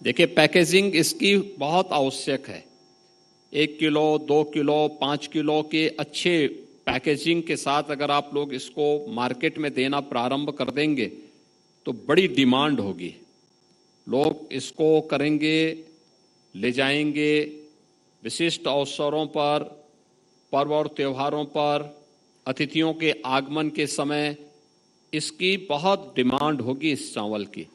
देखिए, पैकेजिंग इसकी बहुत आवश्यक है। 1 किलो, 2 किलो, 5 किलो के अच्छे पैकेजिंग के साथ अगर आप लोग इसको मार्केट में देना प्रारंभ कर देंगे तो बड़ी डिमांड होगी। लोग इसको करेंगे, ले जाएंगे, विशिष्ट अवसरों पर, पर्व और त्योहारों पर, अतिथियों के आगमन के समय इसकी बहुत डिमांड होगी इस चावल की।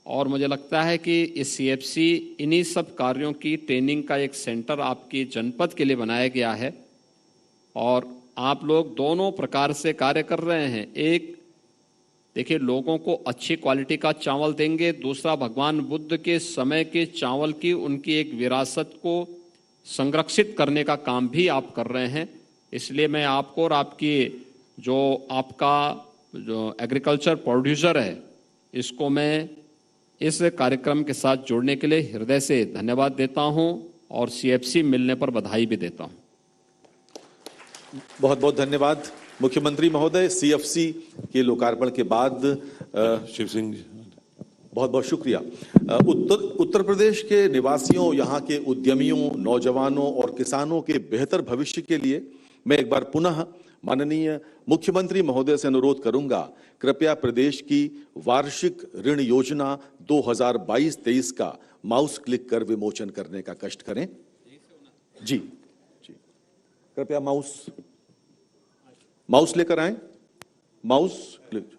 और मुझे लगता है कि इस सीएफसी इन्हीं सब कार्यों की ट्रेनिंग का एक सेंटर आपकी जनपद के लिए बनाया गया है और आप लोग दोनों प्रकार से कार्य कर रहे हैं। एक, देखिए, लोगों को अच्छी क्वालिटी का चावल देंगे। दूसरा, भगवान बुद्ध के समय के चावल की उनकी एक विरासत को संरक्षित करने का काम भी आप कर रहे हैं। इसलिए मैं आपको और आपकी आपका एग्रीकल्चर प्रोड्यूसर है, इसको मैं इस कार्यक्रम के साथ जोड़ने के लिए हृदय से धन्यवाद देता हूं और सीएफसी मिलने पर बधाई भी देता हूं। बहुत बहुत धन्यवाद मुख्यमंत्री महोदय। सीएफसी के लोकार्पण के बाद शिव सिंह जी, बहुत बहुत शुक्रिया। उत्तर प्रदेश के निवासियों, यहाँ के उद्यमियों, नौजवानों और किसानों के बेहतर भविष्य के लिए मैं एक बार पुनः माननीय मुख्यमंत्री महोदय से अनुरोध करूंगा, कृपया प्रदेश की वार्षिक ऋण योजना 2022-23 का माउस क्लिक कर विमोचन करने का कष्ट करें। जी जी, कृपया माउस लेकर आएं। Mouse click.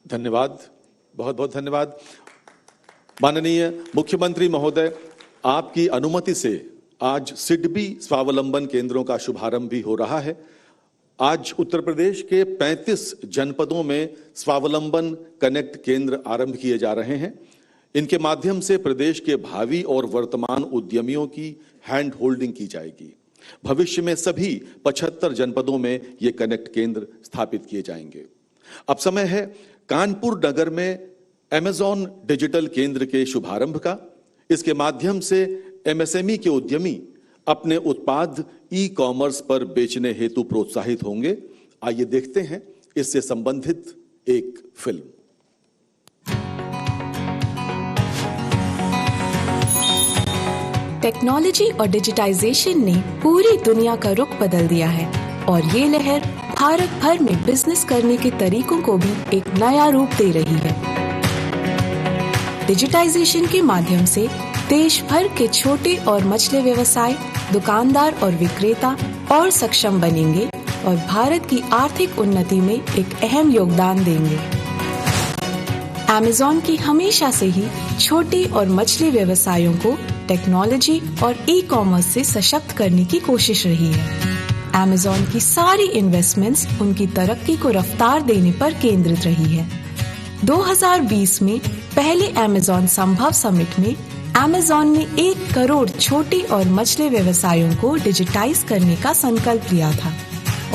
धन्यवाद, बहुत बहुत धन्यवाद। माननीय मुख्यमंत्री महोदय, आपकी अनुमति से आज सिडबी स्वावलंबन केंद्रों का शुभारंभ भी हो रहा है। आज उत्तर प्रदेश के 35 जनपदों में स्वावलंबन कनेक्ट केंद्र आरंभ किए जा रहे हैं। इनके माध्यम से प्रदेश के भावी और वर्तमान उद्यमियों की हैंड होल्डिंग की जाएगी। भविष्य में सभी 75 जनपदों में ये कनेक्ट केंद्र स्थापित किए जाएंगे। अब समय है कानपुर नगर में अमेज़न डिजिटल केंद्र के शुभारंभ का। इसके माध्यम से एमएसएमई के उद्यमी अपने उत्पाद ई कॉमर्स पर बेचने हेतु प्रोत्साहित होंगे। आइए देखते हैं इससे संबंधित एक फिल्म। टेक्नोलॉजी और डिजिटाइजेशन ने पूरी दुनिया का रुख बदल दिया है और ये लहर भारत भर में बिजनेस करने के तरीकों को भी एक नया रूप दे रही है। डिजिटाइजेशन के माध्यम से देश भर के छोटे और मझले व्यवसाय, दुकानदार और विक्रेता और सक्षम बनेंगे और भारत की आर्थिक उन्नति में एक अहम योगदान देंगे। अमेज़न की हमेशा से ही छोटे और मझले व्यवसायों को टेक्नोलॉजी और ई कॉमर्स से सशक्त करने की कोशिश रही है। अमेज़न की सारी इन्वेस्टमेंट्स उनकी तरक्की को रफ्तार देने पर केंद्रित रही है। 2020 में पहले अमेज़न संभव समिट में अमेज़न ने 1 करोड़ छोटे और मझले व्यवसायों को डिजिटाइज करने का संकल्प लिया था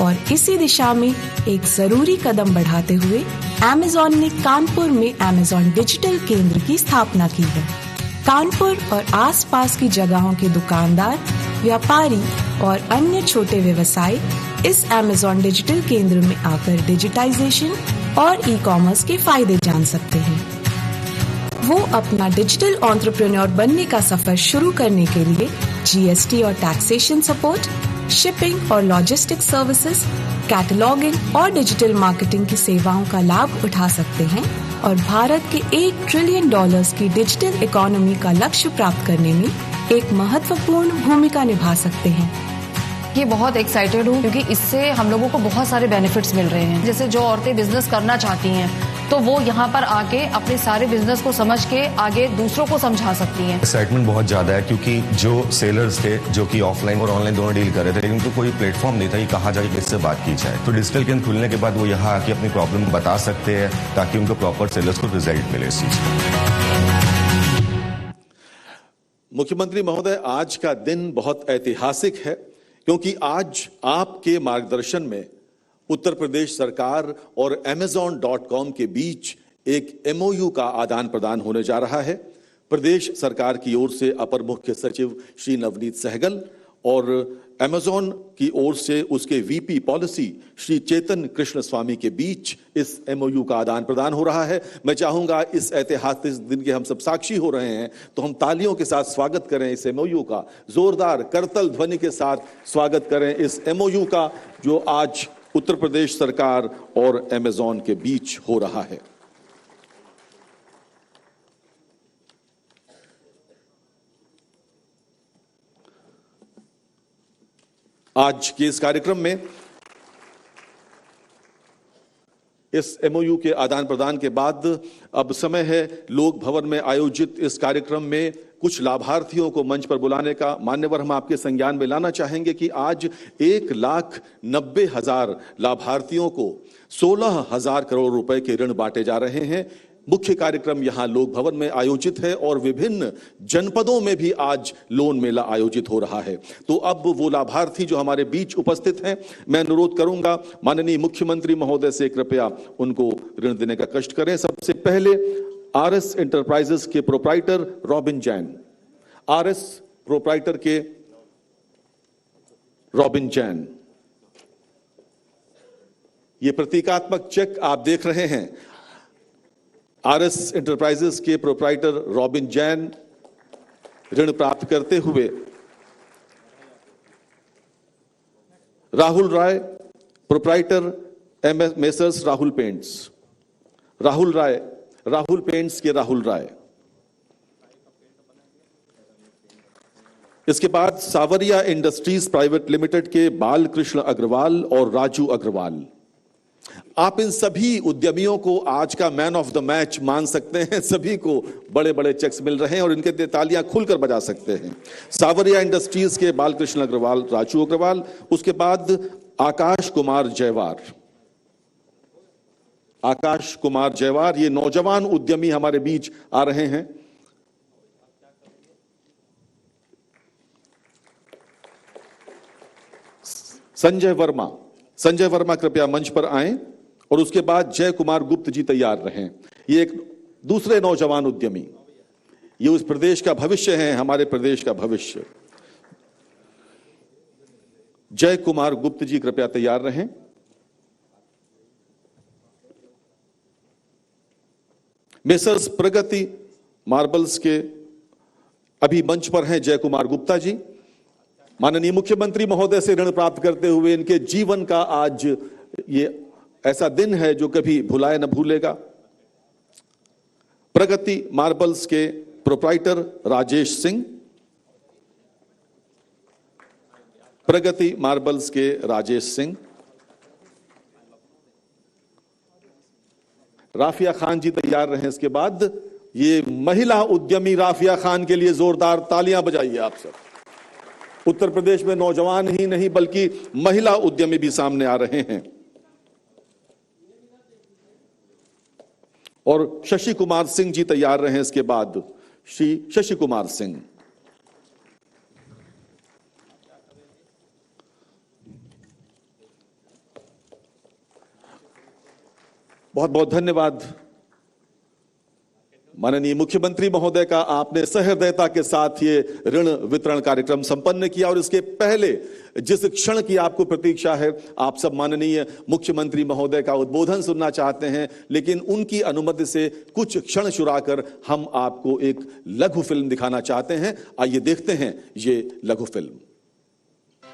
और इसी दिशा में एक जरूरी कदम बढ़ाते हुए अमेज़न ने कानपुर में अमेज़न डिजिटल केंद्र की स्थापना की है। कानपुर और आसपास की जगहों के दुकानदार, व्यापारी और अन्य छोटे व्यवसाय इस अमेज़न डिजिटल केंद्र में आकर डिजिटाइजेशन और ई कॉमर्स के फायदे जान सकते हैं। वो अपना डिजिटल एंटरप्रेन्योर बनने का सफर शुरू करने के लिए जीएसटी और टैक्सेशन सपोर्ट, शिपिंग और लॉजिस्टिक्स सर्विसेज, कैटलॉगिंग और डिजिटल मार्केटिंग की सेवाओं का लाभ उठा सकते हैं और भारत के $1 ट्रिलियन की डिजिटल इकोनॉमी का लक्ष्य प्राप्त करने में एक महत्वपूर्ण भूमिका निभा सकते हैं। ये बहुत एक्साइटेड हूँ क्योंकि इससे हम लोगों को बहुत सारे बेनिफिट्स मिल रहे हैं। जैसे जो औरतें बिजनेस करना चाहती हैं तो वो यहाँ पर आके अपने सारे बिजनेस को समझ के आगे दूसरों को समझा सकती हैं। एक्साइटमेंट बहुत ज्यादा है क्योंकि जो सेलर्स थे जो कि ऑफलाइन और ऑनलाइन दोनों डील कर रहे थे, लेकिन उनको कोई प्लेटफॉर्म नहीं था कि कहाँ जाके किससे बात की जाए। तो डिजिटल केंद्र खुलने के बाद वो यहाँ आके अपनी प्रॉब्लम बता सकते हैं ताकि उनको प्रॉपर सेलर्स को रिजल्ट मिले इस चीज को। मुख्यमंत्री महोदय, आज का दिन बहुत ऐतिहासिक है क्योंकि आज आपके मार्गदर्शन में उत्तर प्रदेश सरकार और Amazon.com के बीच एक MOU का आदान प्रदान होने जा रहा है। प्रदेश सरकार की ओर से अपर मुख्य सचिव श्री नवनीत सहगल और Amazon की ओर से उसके VP पॉलिसी श्री चेतन कृष्ण स्वामी के बीच इस MOU का आदान प्रदान हो रहा है। मैं चाहूंगा इस ऐतिहासिक दिन के हम सब साक्षी हो रहे हैं तो हम तालियों के साथ स्वागत करें इस MOU का, जोरदार करतल ध्वनि के साथ स्वागत करें इस MOU का जो आज उत्तर प्रदेश सरकार और Amazon के बीच हो रहा है। आज के इस कार्यक्रम में इस MOU के आदान प्रदान के बाद अब समय है लोक भवन में आयोजित इस कार्यक्रम में कुछ लाभार्थियों को मंच पर बुलाने का। मान्यवर, हम आपके संज्ञान में लाना चाहेंगे कि आज 1,90,000 लाभार्थियों को 16,000 करोड़ रुपए के ऋण बांटे जा रहे हैं। मुख्य कार्यक्रम यहां लोक भवन में आयोजित है और विभिन्न जनपदों में भी आज लोन मेला आयोजित हो रहा है। तो अब वो लाभार्थी जो हमारे बीच उपस्थित हैं, मैं अनुरोध करूंगा माननीय मुख्यमंत्री महोदय से कृपया उनको ऋण देने का कष्ट करें। सबसे पहले RS एंटरप्राइजेस के proprietor Robin Jain, RS proprietor के रॉबिन जैन, ये प्रतीकात्मक चेक आप देख रहे हैं। RS एंटरप्राइजेस के प्रोप्राइटर रॉबिन जैन ऋण प्राप्त करते हुए Rahul Rai, proprietor messrs Rahul paints, Rahul Rai, Rahul paints के राहुल राय। इसके बाद सावरिया इंडस्ट्रीज प्राइवेट लिमिटेड के बालकृष्ण अग्रवाल और राजू अग्रवाल। आप इन सभी उद्यमियों को आज का मैन ऑफ द मैच मान सकते हैं। सभी को बड़े बड़े चेक्स मिल रहे हैं और इनके तालियां खुलकर बजा सकते हैं। सावरिया इंडस्ट्रीज के बालकृष्ण अग्रवाल, राजू अग्रवाल। उसके बाद आकाश कुमार जयवार, आकाश कुमार जयवार, ये नौजवान उद्यमी हमारे बीच आ रहे हैं। संजय वर्मा, संजय वर्मा कृपया मंच पर आएं। और उसके बाद जय कुमार गुप्त जी तैयार रहें। ये एक दूसरे नौजवान उद्यमी, ये उस प्रदेश का भविष्य है, हमारे प्रदेश का भविष्य। जय कुमार गुप्त जी कृपया तैयार रहें। मेसर्स प्रगति मार्बल्स के अभी मंच पर हैं जय कुमार गुप्ता जी। माननीय मुख्यमंत्री महोदय से ऋण प्राप्त करते हुए इनके जीवन का आज ये ऐसा दिन है जो कभी भुलाए न भूलेगा। प्रगति मार्बल्स के प्रोप्राइटर राजेश सिंह, प्रगति मार्बल्स के राजेश सिंह। राफिया खान जी तैयार रहे। इसके बाद ये महिला उद्यमी राफिया खान के लिए जोरदार तालियां बजाइए आप सब। उत्तर प्रदेश में नौजवान ही नहीं बल्कि महिला उद्यमी भी सामने आ रहे हैं। और शशि कुमार सिंह जी तैयार रहे। इसके बाद श्री शशि कुमार सिंह। बहुत बहुत धन्यवाद माननीय मुख्यमंत्री महोदय का, आपने सहृदयता के साथ ये ऋण वितरण कार्यक्रम संपन्न किया। और इसके पहले जिस क्षण की आपको प्रतीक्षा है, आप सब माननीय मुख्यमंत्री महोदय का उद्बोधन सुनना चाहते हैं, लेकिन उनकी अनुमति से कुछ क्षण चुराकर हम आपको एक लघु फिल्म दिखाना चाहते हैं। आइए देखते हैं ये लघु फिल्म।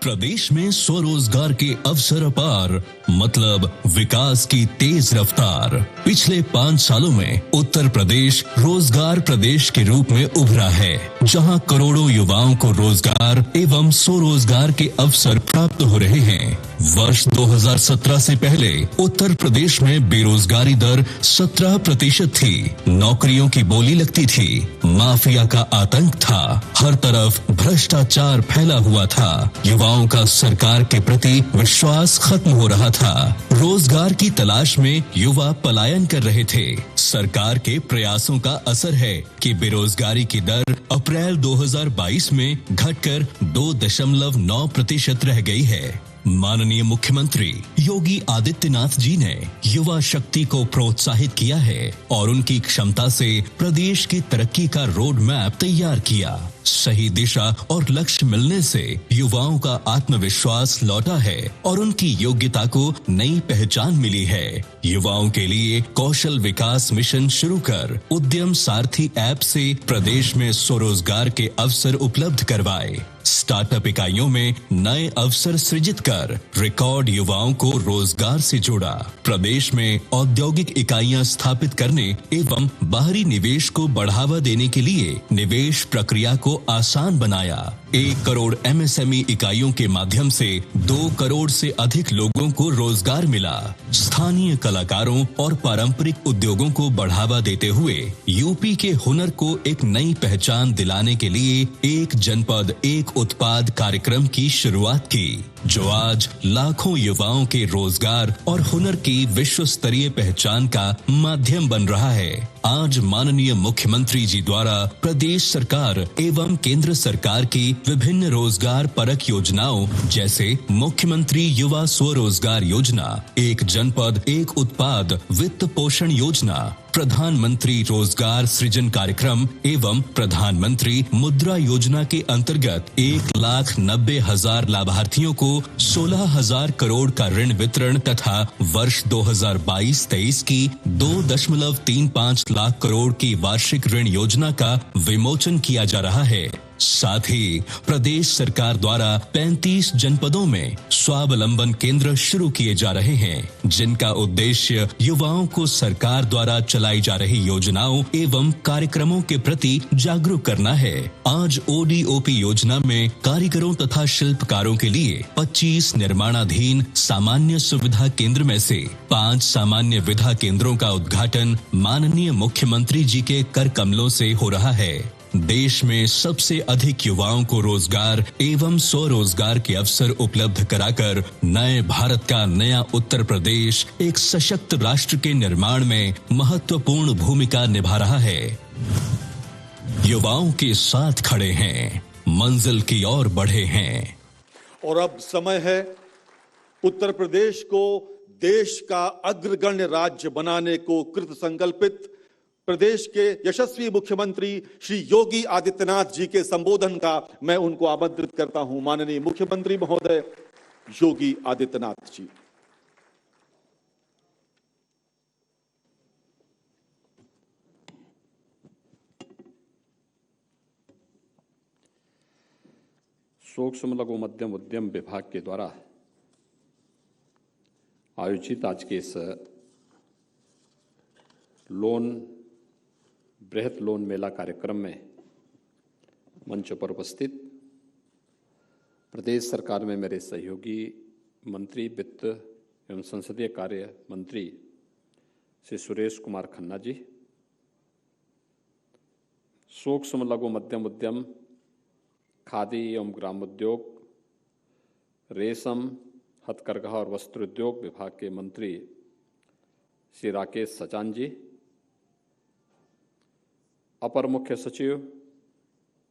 प्रदेश में स्वरोजगार के अवसर अपार, मतलब विकास की तेज रफ्तार। पिछले 5 सालों में उत्तर प्रदेश रोजगार प्रदेश के रूप में उभरा है, जहां करोड़ों युवाओं को रोजगार एवं स्वरोजगार के अवसर प्राप्त हो रहे हैं। वर्ष 2017 से पहले उत्तर प्रदेश में बेरोजगारी दर 17% थी, नौकरियों की बोली लगती थी, माफिया का आतंक था, हर तरफ भ्रष्टाचार फैला हुआ था, युवाओं का सरकार के प्रति विश्वास खत्म हो रहा था, रोजगार की तलाश में युवा पलायन कर रहे थे। सरकार के प्रयासों का असर है कि बेरोजगारी की दर अप्रैल 2022 में घटकर 2.9% रह गई है। माननीय मुख्यमंत्री योगी आदित्यनाथ जी ने युवा शक्ति को प्रोत्साहित किया है और उनकी क्षमता से प्रदेश की तरक्की का रोड मैप तैयार किया। सही दिशा और लक्ष्य मिलने से युवाओं का आत्मविश्वास लौटा है और उनकी योग्यता को नई पहचान मिली है। युवाओं के लिए कौशल विकास मिशन शुरू कर उद्यम सारथी ऐप से प्रदेश में स्वरोजगार के अवसर उपलब्ध करवाए। स्टार्टअप इकाइयों में नए अवसर सृजित कर रिकॉर्ड युवाओं को रोजगार से जोड़ा। प्रदेश में औद्योगिक इकाइयां स्थापित करने एवं बाहरी निवेश को बढ़ावा देने के लिए निवेश प्रक्रिया को आसान बनाया। 1 करोड़ MSME इकाइयों के माध्यम से 2 करोड़ से अधिक लोगों को रोजगार मिला। स्थानीय कलाकारों और पारंपरिक उद्योगों को बढ़ावा देते हुए यूपी के हुनर को एक नई पहचान दिलाने के लिए एक जनपद एक उत्पाद कार्यक्रम की शुरुआत की, जो आज लाखों युवाओं के रोजगार और हुनर की विश्व स्तरीय पहचान का माध्यम बन रहा है। आज माननीय मुख्यमंत्री जी द्वारा प्रदेश सरकार एवं केंद्र सरकार की विभिन्न रोजगार परक योजनाओं जैसे मुख्यमंत्री युवा स्वरोजगार योजना, एक जनपद एक उत्पाद वित्त पोषण योजना, प्रधानमंत्री रोजगार सृजन कार्यक्रम एवं प्रधानमंत्री मुद्रा योजना के अंतर्गत 1,90,000 लाभार्थियों को 16,000 करोड़ का ऋण वितरण तथा वर्ष 2022-23 की 2.35 लाख करोड़ की वार्षिक ऋण योजना का विमोचन किया जा रहा है। साथ ही प्रदेश सरकार द्वारा 35 जनपदों में स्वावलंबन केंद्र शुरू किए जा रहे हैं, जिनका उद्देश्य युवाओं को सरकार द्वारा चलाई जा रही योजनाओं एवं कार्यक्रमों के प्रति जागरूक करना है। आज ODOP योजना में कारीगरों तथा शिल्पकारों के लिए 25 निर्माणाधीन सामान्य सुविधा केंद्र में से 5 सामान्य विधा केंद्रों का उद्घाटन माननीय मुख्यमंत्री जी के कर कमलों से हो रहा है। देश में सबसे अधिक युवाओं को रोजगार एवं स्वरोजगार के अवसर उपलब्ध कराकर नए भारत का नया उत्तर प्रदेश एक सशक्त राष्ट्र के निर्माण में महत्वपूर्ण भूमिका निभा रहा है। युवाओं के साथ खड़े हैं, मंजिल की ओर बढ़े हैं। और अब समय है उत्तर प्रदेश को देश का अग्रगण्य राज्य बनाने को कृत संकल्पित प्रदेश के यशस्वी मुख्यमंत्री श्री योगी आदित्यनाथ जी के संबोधन का मैं उनको आमंत्रित करता हूं। माननीय मुख्यमंत्री महोदय योगी आदित्यनाथ जी। सूक्ष्म लघु मध्यम उद्यम विभाग के द्वारा आयोजित आज के इस बृहत लोन मेला कार्यक्रम में मंच पर उपस्थित प्रदेश सरकार में मेरे सहयोगी मंत्री वित्त एवं संसदीय कार्य मंत्री श्री सुरेश कुमार खन्ना जी, सूक्ष्म लघु मध्यम उद्यम, खादी एवं ग्रामोद्योग, रेशम, हथकरघा और वस्त्र उद्योग विभाग के मंत्री श्री राकेश सचान जी, अपर मुख्य सचिव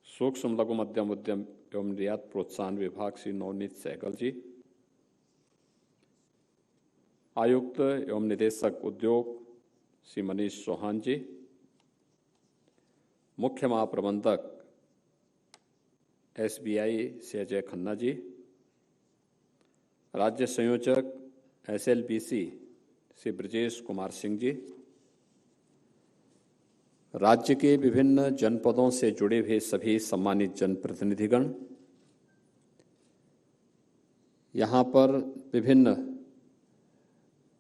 सूक्ष्म लघु मध्यम उद्यम एवं निर्यात प्रोत्साहन विभाग श्री नवनीत सहगल जी, आयुक्त एवं निदेशक उद्योग श्री मनीष चौहान जी, मुख्य महाप्रबंधक SBI श्री अजय खन्ना जी, राज्य संयोजक SLBC श्री ब्रजेश कुमार सिंह जी, राज्य के विभिन्न जनपदों से जुड़े हुए सभी सम्मानित जनप्रतिनिधिगण, यहाँ पर विभिन्न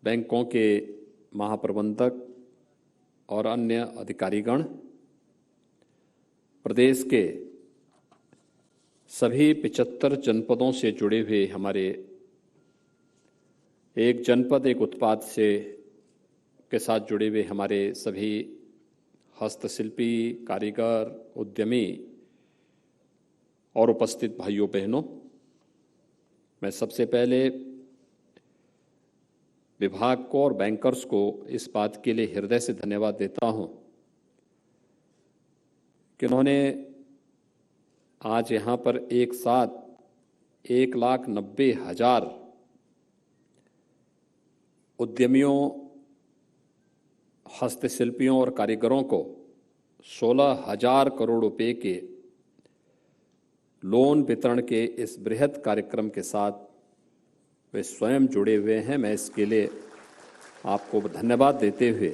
बैंकों के महाप्रबंधक और अन्य अधिकारीगण, प्रदेश के सभी 75 जनपदों से जुड़े हुए हमारे एक जनपद एक उत्पाद से के साथ जुड़े हुए हमारे सभी हस्तशिल्पी, कारीगर, उद्यमी और उपस्थित भाइयों बहनों, मैं सबसे पहले विभाग को और बैंकर्स को इस बात के लिए हृदय से धन्यवाद देता हूं कि उन्होंने आज यहाँ पर एक साथ 1,90,000 उद्यमियों, हस्तशिल्पियों और कारीगरों को 16,000 करोड़ रुपए के लोन वितरण के इस बृहद कार्यक्रम के साथ वे स्वयं जुड़े हुए हैं। मैं इसके लिए आपको धन्यवाद देते हुए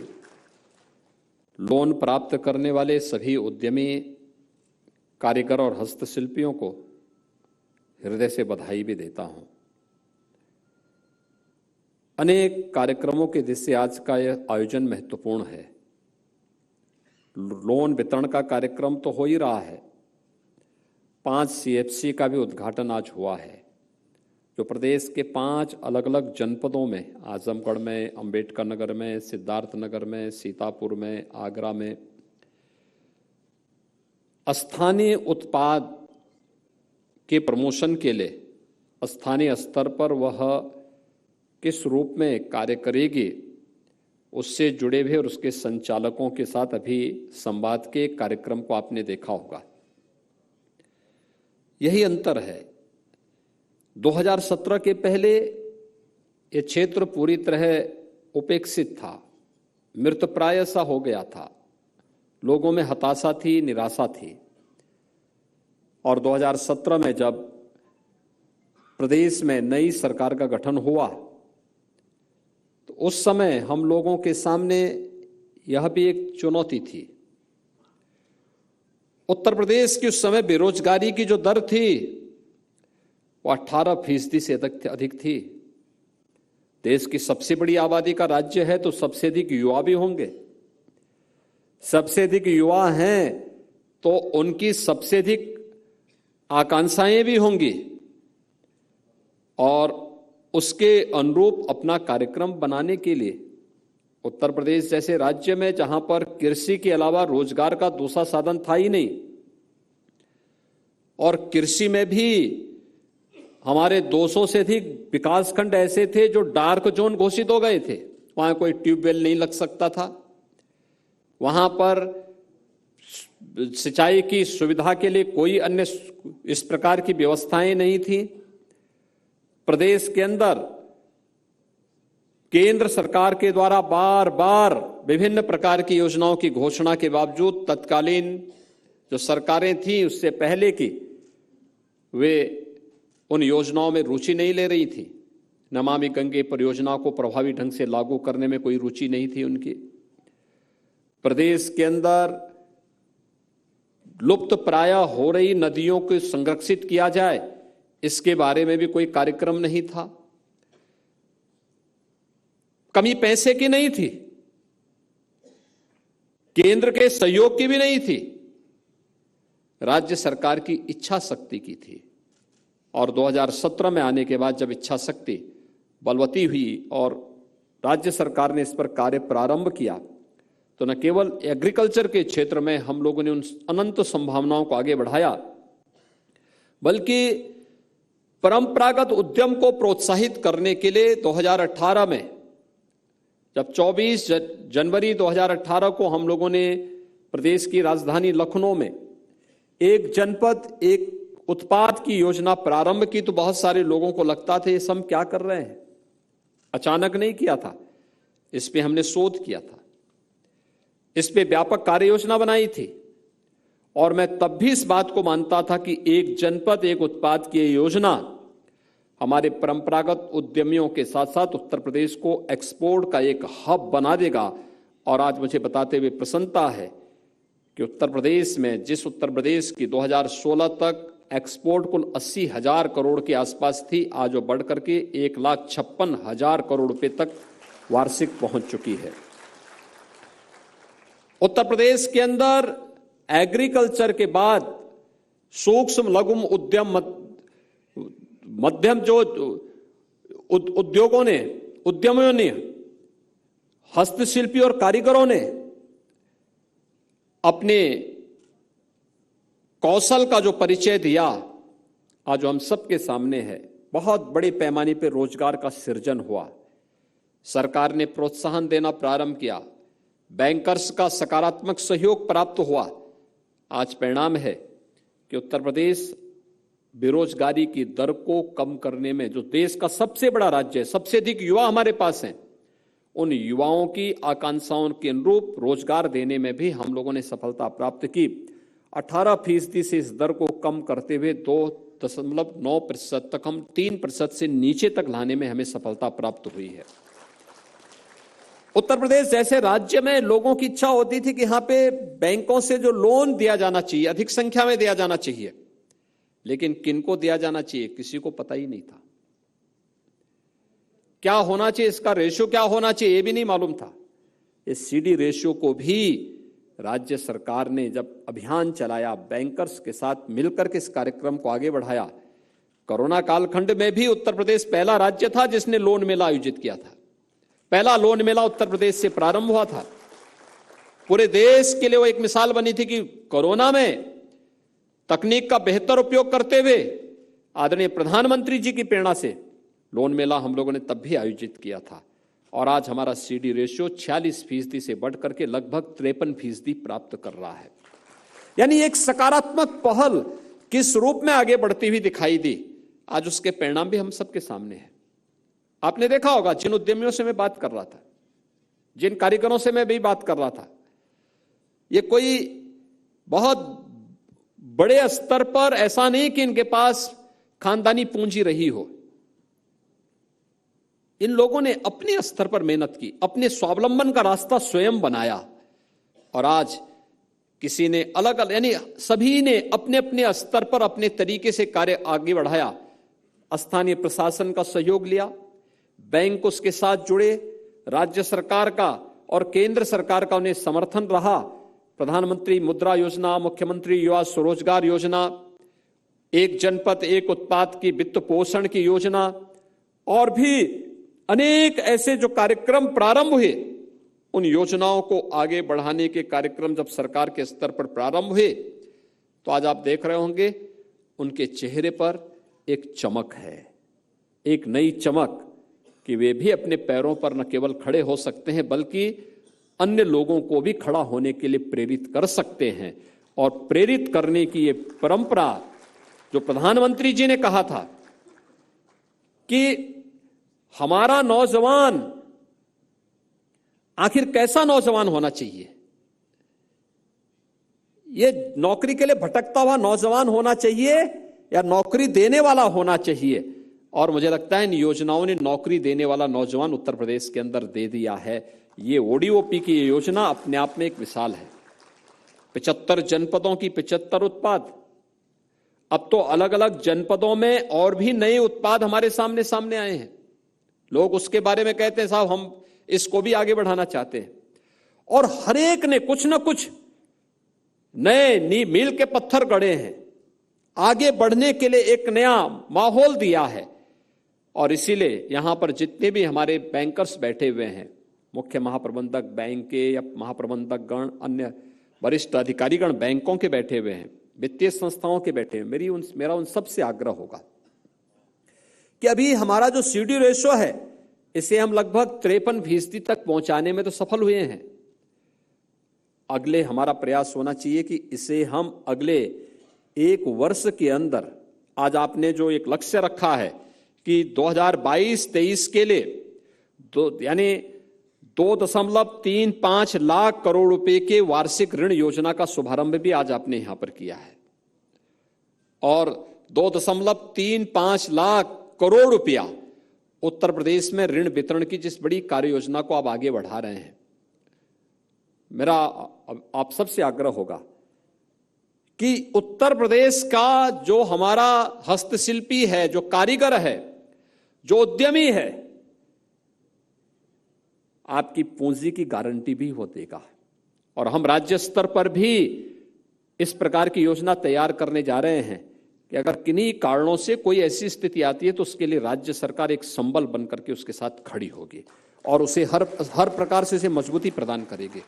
लोन प्राप्त करने वाले सभी उद्यमी, कारीगर और हस्तशिल्पियों को हृदय से बधाई भी देता हूं। अनेक कार्यक्रमों के जिससे आज का यह आयोजन महत्वपूर्ण है। लोन वितरण का कार्यक्रम तो हो ही रहा है, 5 CFC का भी उद्घाटन आज हुआ है, जो प्रदेश के 5 अलग अलग जनपदों में, आजमगढ़ में, अंबेडकर नगर में, सिद्धार्थ नगर में, सीतापुर में, आगरा में स्थानीय उत्पाद के प्रमोशन के लिए स्थानीय स्तर पर वह किस रूप में कार्य करेगी, उससे जुड़े हुए और उसके संचालकों के साथ अभी संवाद के कार्यक्रम को आपने देखा होगा। यही अंतर है। 2017 के पहले ये क्षेत्र पूरी तरह उपेक्षित था, मृतप्राय सा हो गया था, लोगों में हताशा थी, निराशा थी। और 2017 में जब प्रदेश में नई सरकार का गठन हुआ तो उस समय हम लोगों के सामने यह भी एक चुनौती थी। उत्तर प्रदेश की उस समय बेरोजगारी की जो दर थी वो 18% से अधिक थी। देश की सबसे बड़ी आबादी का राज्य है तो सबसे अधिक युवा भी होंगे। सबसे अधिक युवा हैं तो उनकी सबसे अधिक आकांक्षाएं भी होंगी और उसके अनुरूप अपना कार्यक्रम बनाने के लिए उत्तर प्रदेश जैसे राज्य में, जहां पर कृषि के अलावा रोजगार का दूसरा साधन था ही नहीं, और कृषि में भी हमारे 200 से अधिक विकासखंड ऐसे थे जो डार्क जोन घोषित हो गए थे। वहां कोई ट्यूबवेल नहीं लग सकता था, वहां पर सिंचाई की सुविधा के लिए कोई अन्य इस प्रकार की व्यवस्थाएं नहीं थी। प्रदेश के अंदर केंद्र सरकार के द्वारा बार बार विभिन्न प्रकार की योजनाओं की घोषणा के बावजूद तत्कालीन जो सरकारें थी उससे पहले की, वे उन योजनाओं में रुचि नहीं ले रही थी। नमामि गंगे परियोजना को प्रभावी ढंग से लागू करने में कोई रुचि नहीं थी उनकी। प्रदेश के अंदर लुप्त प्राय हो रही नदियों को संरक्षित किया जाए, इसके बारे में भी कोई कार्यक्रम नहीं था। कमी पैसे की नहीं थी, केंद्र के सहयोग की भी नहीं थी, राज्य सरकार की इच्छा शक्ति की थी। और 2017 में आने के बाद जब इच्छा शक्ति बलवती हुई और राज्य सरकार ने इस पर कार्य प्रारंभ किया तो न केवल एग्रीकल्चर के क्षेत्र में हम लोगों ने उन अनंत संभावनाओं को आगे बढ़ाया, बल्कि परंपरागत उद्यम को प्रोत्साहित करने के लिए 2018 में, जब 24 जनवरी 2018 को हम लोगों ने प्रदेश की राजधानी लखनऊ में एक जनपद एक उत्पाद की योजना प्रारंभ की, तो बहुत सारे लोगों को लगता था ये सब क्या कर रहे हैं। अचानक नहीं किया था, इस पे हमने शोध किया था, इस पे व्यापक कार्य योजना बनाई थी। और मैं तब भी इस बात को मानता था कि एक जनपद एक उत्पाद की योजना हमारे परंपरागत उद्यमियों के साथ साथ उत्तर प्रदेश को एक्सपोर्ट का एक हब बना देगा। और आज मुझे बताते हुए प्रसन्नता है कि उत्तर प्रदेश में, जिस उत्तर प्रदेश की 2016 तक एक्सपोर्ट कुल 80,000 करोड़ के आसपास थी, आज वो बढ़ करके 1,56,000 करोड़ रुपए तक वार्षिक पहुंच चुकी है। उत्तर प्रदेश के अंदर एग्रीकल्चर के बाद सूक्ष्म लघु उद्यम मध्यम जो उद्यमियों ने, हस्तशिल्पी और कारीगरों ने अपने कौशल का जो परिचय दिया, आज हम सबके सामने है। बहुत बड़े पैमाने पर रोजगार का सृजन हुआ, सरकार ने प्रोत्साहन देना प्रारंभ किया, बैंकर्स का सकारात्मक सहयोग प्राप्त हुआ। आज परिणाम है कि उत्तर प्रदेश बेरोजगारी की दर को कम करने में, जो देश का सबसे बड़ा राज्य है, सबसे अधिक युवा हमारे पास हैं, उन युवाओं की आकांक्षाओं के अनुरूप रोजगार देने में भी हम लोगों ने सफलता प्राप्त की। 18% से इस दर को कम करते हुए 2.9% तक, हम 3% से नीचे तक लाने में हमें सफलता प्राप्त हुई है। उत्तर प्रदेश जैसे राज्य में लोगों की इच्छा होती थी कि यहां पे बैंकों से जो लोन दिया जाना चाहिए अधिक संख्या में दिया जाना चाहिए, लेकिन किनको दिया जाना चाहिए किसी को पता ही नहीं था। क्या होना चाहिए, इसका रेशियो क्या होना चाहिए, ये भी नहीं मालूम था। इस सीडी रेशियो को भी राज्य सरकार ने जब अभियान चलाया, बैंकर्स के साथ मिलकर के इस कार्यक्रम को आगे बढ़ाया। कोरोना कालखंड में भी उत्तर प्रदेश पहला राज्य था जिसने लोन मेला आयोजित किया था। पहला लोन मेला उत्तर प्रदेश से प्रारंभ हुआ था। पूरे देश के लिए वो एक मिसाल बनी थी कि कोरोना में तकनीक का बेहतर उपयोग करते हुए आदरणीय प्रधानमंत्री जी की प्रेरणा से लोन मेला हम लोगों ने तब भी आयोजित किया था। और आज हमारा सीडी रेशियो 46% से बढ़ करके लगभग 53% प्राप्त कर रहा है। यानी एक सकारात्मक पहल किस रूप में आगे बढ़ती हुई दिखाई दी, आज उसके परिणाम भी हम सबके सामने हैं। आपने देखा होगा, जिन उद्यमियों से मैं बात कर रहा था, जिन कारीगरों से मैं भी बात कर रहा था, ये कोई बहुत बड़े स्तर पर ऐसा नहीं कि इनके पास खानदानी पूंजी रही हो। इन लोगों ने अपने स्तर पर मेहनत की, अपने स्वावलंबन का रास्ता स्वयं बनाया, और आज किसी ने अलग अलग, यानी सभी ने अपने अपने स्तर पर अपने तरीके से कार्य आगे बढ़ाया। स्थानीय प्रशासन का सहयोग लिया, बैंक उसके साथ जुड़े, राज्य सरकार का और केंद्र सरकार का उन्हें समर्थन रहा। प्रधानमंत्री मुद्रा योजना, मुख्यमंत्री युवा स्वरोजगार योजना, एक जनपद एक उत्पाद की वित्त पोषण की योजना, और भी अनेक ऐसे जो कार्यक्रम प्रारंभ हुए, उन योजनाओं को आगे बढ़ाने के कार्यक्रम जब सरकार के स्तर पर प्रारंभ हुए, तो आज आप देख रहे होंगे उनके चेहरे पर एक चमक है, एक नई चमक, कि वे भी अपने पैरों पर न केवल खड़े हो सकते हैं बल्कि अन्य लोगों को भी खड़ा होने के लिए प्रेरित कर सकते हैं। और प्रेरित करने की ये परंपरा जो प्रधानमंत्री जी ने कहा था कि हमारा नौजवान आखिर कैसा नौजवान होना चाहिए, ये नौकरी के लिए भटकता हुआ नौजवान होना चाहिए या नौकरी देने वाला होना चाहिए। और मुझे लगता है इन योजनाओं ने नौकरी देने वाला नौजवान उत्तर प्रदेश के अंदर दे दिया है। ये ओडीओपी की ये योजना अपने आप में एक मिसाल है। 75 जनपदों की 75 उत्पाद, अब तो अलग अलग जनपदों में और भी नए उत्पाद हमारे सामने आए हैं। लोग उसके बारे में कहते हैं साहब हम इसको भी आगे बढ़ाना चाहते हैं, और हर एक ने कुछ ना कुछ नए मील के पत्थर गढ़े हैं, आगे बढ़ने के लिए एक नया माहौल दिया है। और इसीलिए यहां पर जितने भी हमारे बैंकर्स बैठे हुए हैं, मुख्य महाप्रबंधक बैंक के या महाप्रबंधक गण, अन्य वरिष्ठ अधिकारीगण बैंकों के बैठे हुए हैं, वित्तीय संस्थाओं के बैठे हैं, मेरा उन सबसे आग्रह होगा कि अभी हमारा जो सीडी रेशो है इसे हम लगभग 53% तक पहुंचाने में तो सफल हुए हैं। अगले हमारा प्रयास होना चाहिए कि इसे हम अगले एक वर्ष के अंदर, आज आपने जो एक लक्ष्य रखा है कि 2022-23 के लिए यानी 2.35 लाख करोड़ रुपए के वार्षिक ऋण योजना का शुभारंभ भी आज आपने यहां पर किया है, और 2.35 लाख करोड़ रुपया उत्तर प्रदेश में ऋण वितरण की जिस बड़ी कार्य योजना को आप आगे बढ़ा रहे हैं, मेरा आप सबसे आग्रह होगा कि उत्तर प्रदेश का जो हमारा हस्तशिल्पी है, जो कारीगर है, जो उद्यमी है, आपकी पूंजी की गारंटी भी वो देगा। और हम राज्य स्तर पर भी इस प्रकार की योजना तैयार करने जा रहे हैं कि अगर किन्हीं कारणों से कोई ऐसी स्थिति आती है तो उसके लिए राज्य सरकार एक संबल बन करके उसके साथ खड़ी होगी और उसे हर प्रकार से उसे मजबूती प्रदान करेगी।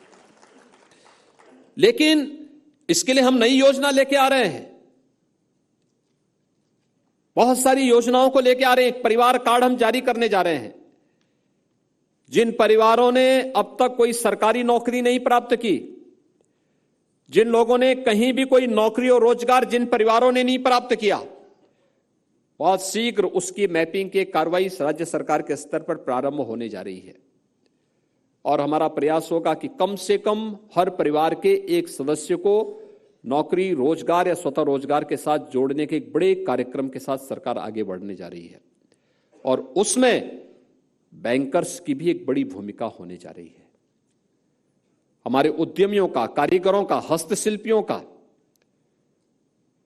लेकिन इसके लिए हम नई योजना लेके आ रहे हैं, बहुत सारी योजनाओं को लेके आ रहे हैं। एक परिवार कार्ड हम जारी करने जा रहे हैं। जिन परिवारों ने अब तक कोई सरकारी नौकरी नहीं प्राप्त की, जिन लोगों ने कहीं भी कोई नौकरी और रोजगार जिन परिवारों ने नहीं प्राप्त किया, बहुत शीघ्र उसकी मैपिंग की कार्रवाई राज्य सरकार के स्तर पर प्रारंभ होने जा रही है। और हमारा प्रयास होगा कि कम से कम हर परिवार के एक सदस्य को नौकरी, रोजगार या स्वतः रोजगार के साथ जोड़ने के एक बड़े कार्यक्रम के साथ सरकार आगे बढ़ने जा रही है। और उसमें बैंकर्स की भी एक बड़ी भूमिका होने जा रही है। हमारे उद्यमियों का, कारीगरों का, हस्तशिल्पियों का,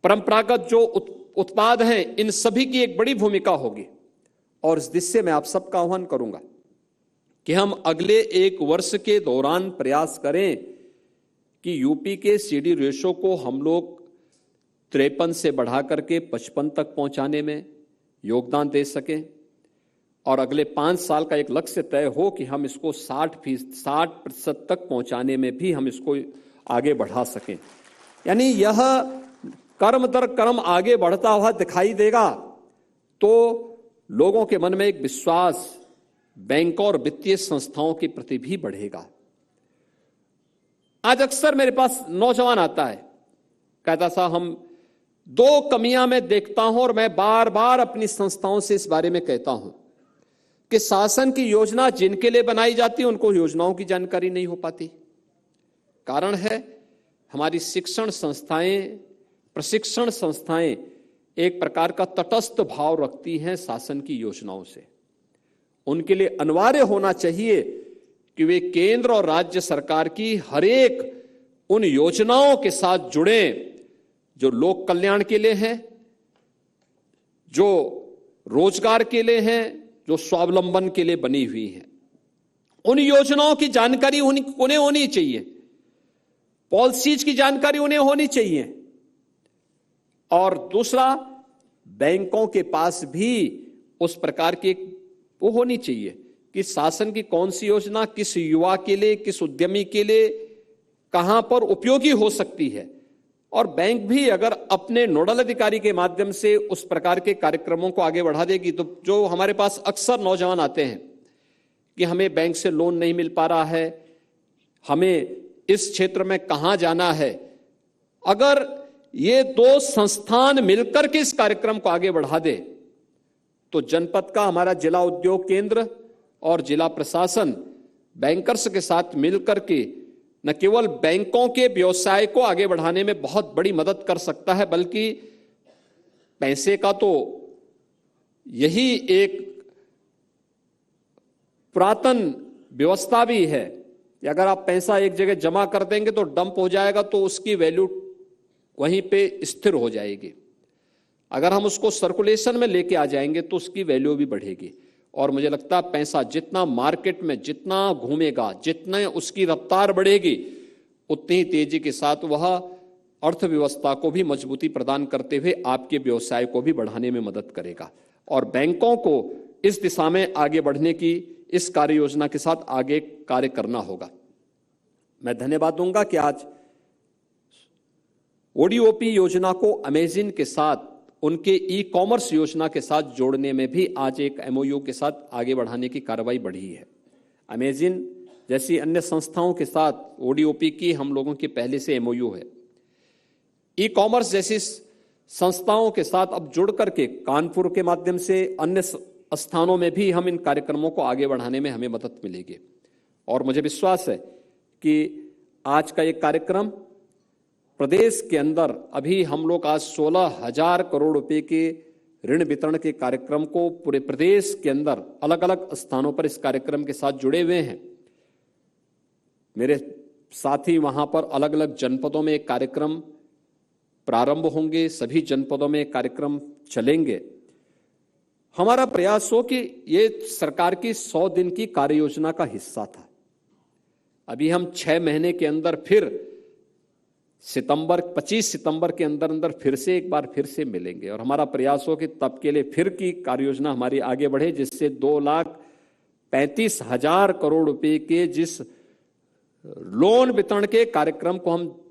परंपरागत जो उत्पाद हैं, इन सभी की एक बड़ी भूमिका होगी। और इस दिशा में आप सबका आह्वान करूंगा कि हम अगले एक वर्ष के दौरान प्रयास करें कि यूपी के सीडी रेशो को हम लोग 53 से बढ़ा करके 55 तक पहुंचाने में योगदान दे सकें। और अगले 5 साल का एक लक्ष्य तय हो कि हम इसको 60% तक पहुंचाने में भी हम इसको आगे बढ़ा सकें। यानी यह कर्म दर कर्म आगे बढ़ता हुआ दिखाई देगा तो लोगों के मन में एक विश्वास बैंकों और वित्तीय संस्थाओं के प्रति भी बढ़ेगा। आज अक्सर मेरे पास नौजवान आता है, कहता सा हम 2 कमियां मैं देखता हूं और मैं बार बार अपनी संस्थाओं से इस बारे में कहता हूं कि शासन की योजना जिनके लिए बनाई जाती है उनको योजनाओं की जानकारी नहीं हो पाती। कारण है हमारी शिक्षण संस्थाएं, प्रशिक्षण संस्थाएं एक प्रकार का तटस्थ भाव रखती हैं शासन की योजनाओं से। उनके लिए अनिवार्य होना चाहिए कि वे केंद्र और राज्य सरकार की हर एक उन योजनाओं के साथ जुड़े जो लोक कल्याण के लिए हैं, जो रोजगार के लिए हैं, जो स्वावलंबन के लिए बनी हुई है। उन योजनाओं की जानकारी उन्हें होनी चाहिए, पॉलिसीज की जानकारी उन्हें होनी चाहिए। और दूसरा, बैंकों के पास भी उस प्रकार की वो होनी चाहिए कि शासन की कौन सी योजना किस युवा के लिए, किस उद्यमी के लिए कहां पर उपयोगी हो सकती है। और बैंक भी अगर अपने नोडल अधिकारी के माध्यम से उस प्रकार के कार्यक्रमों को आगे बढ़ा देगी तो जो हमारे पास अक्सर नौजवान आते हैं कि हमें बैंक से लोन नहीं मिल पा रहा है, हमें इस क्षेत्र में कहां जाना है, अगर ये 2 संस्थान मिलकर के इस कार्यक्रम को आगे बढ़ा दे तो जनपद का हमारा जिला उद्योग केंद्र और जिला प्रशासन बैंकर्स के साथ मिलकर के न केवल बैंकों के व्यवसाय को आगे बढ़ाने में बहुत बड़ी मदद कर सकता है, बल्कि पैसे का तो यही एक पुरातन व्यवस्था भी है कि अगर आप पैसा एक जगह जमा कर देंगे तो डंप हो जाएगा तो उसकी वैल्यू वहीं पे स्थिर हो जाएगी। अगर हम उसको सर्कुलेशन में लेके आ जाएंगे तो उसकी वैल्यू भी बढ़ेगी। और मुझे लगता है पैसा जितना मार्केट में जितना घूमेगा, जितने उसकी रफ्तार बढ़ेगी, उतनी ही तेजी के साथ वह अर्थव्यवस्था को भी मजबूती प्रदान करते हुए आपके व्यवसाय को भी बढ़ाने में मदद करेगा। और बैंकों को इस दिशा में आगे बढ़ने की इस कार्य योजना के साथ आगे कार्य करना होगा। मैं धन्यवाद दूंगा कि आज ओडीओपी योजना को अमेजिन के साथ, उनके ई कॉमर्स योजना के साथ जोड़ने में भी आज एक एमओयू के साथ आगे बढ़ाने की कार्रवाई बढ़ी है। अमेजिन जैसी अन्य संस्थाओं के साथ ओडीओपी की हम लोगों के पहले से एमओयू है। ई कॉमर्स जैसी संस्थाओं के साथ अब जुड़ करके कानपुर के माध्यम से अन्य स्थानों में भी हम इन कार्यक्रमों को आगे बढ़ाने में हमें मदद मिलेगी। और मुझे विश्वास है कि आज का एक कार्यक्रम प्रदेश के अंदर अभी हम लोग आज 16,000 करोड़ रुपए के ऋण वितरण के कार्यक्रम को पूरे प्रदेश के अंदर अलग अलग स्थानों पर इस कार्यक्रम के साथ जुड़े हुए हैं। मेरे साथी वहां पर अलग अलग जनपदों में एक कार्यक्रम प्रारंभ होंगे, सभी जनपदों में कार्यक्रम चलेंगे। हमारा प्रयास हो कि ये सरकार की 100 दिन की कार्य योजना का हिस्सा था। अभी हम 6 महीने के अंदर फिर 25 सितंबर के अंदर अंदर फिर से एक बार फिर से मिलेंगे और हमारा प्रयास हो कि तब के लिए फिर की कार्य योजना हमारी आगे बढ़े, जिससे 2,35,000 करोड़ रुपए के जिस लोन वितरण के कार्यक्रम को हम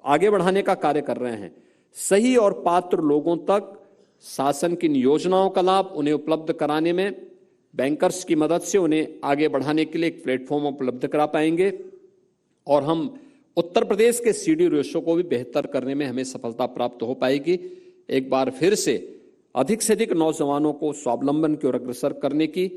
आगे बढ़ाने का कार्य कर रहे हैं, सही और पात्र लोगों तक शासन की योजनाओं का लाभ उन्हें उपलब्ध कराने में बैंकर्स की मदद से उन्हें आगे बढ़ाने के लिए एक प्लेटफॉर्म उपलब्ध करा पाएंगे और हम उत्तर प्रदेश के सीडी रेशो को भी बेहतर करने में हमें सफलता प्राप्त हो पाएगी। एक बार फिर से अधिक नौजवानों को स्वावलंबन की ओर अग्रसर करने की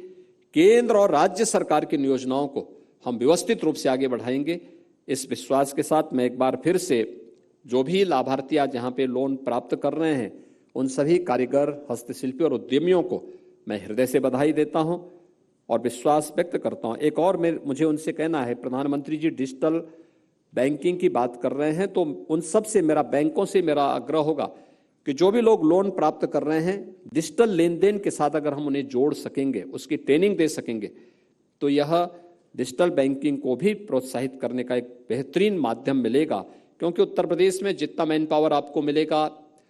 केंद्र और राज्य सरकार की योजनाओं को हम व्यवस्थित रूप से आगे बढ़ाएंगे। इस विश्वास के साथ मैं एक बार फिर से जो भी लाभार्थी आज यहाँ पे लोन प्राप्त कर रहे हैं, उन सभी कारीगर, हस्तशिल्पी और उद्यमियों को मैं हृदय से बधाई देता हूं और विश्वास व्यक्त करता हूं। एक और मुझे उनसे कहना है, प्रधानमंत्री जी डिजिटल बैंकिंग की बात कर रहे हैं, तो उन सब से बैंकों से मेरा आग्रह होगा कि जो भी लोग लोन प्राप्त कर रहे हैं, डिजिटल लेन देन के साथ अगर हम उन्हें जोड़ सकेंगे, उसकी ट्रेनिंग दे सकेंगे, तो यह डिजिटल बैंकिंग को भी प्रोत्साहित करने का एक बेहतरीन माध्यम मिलेगा। क्योंकि उत्तर प्रदेश में जितना मैन पावर आपको मिलेगा,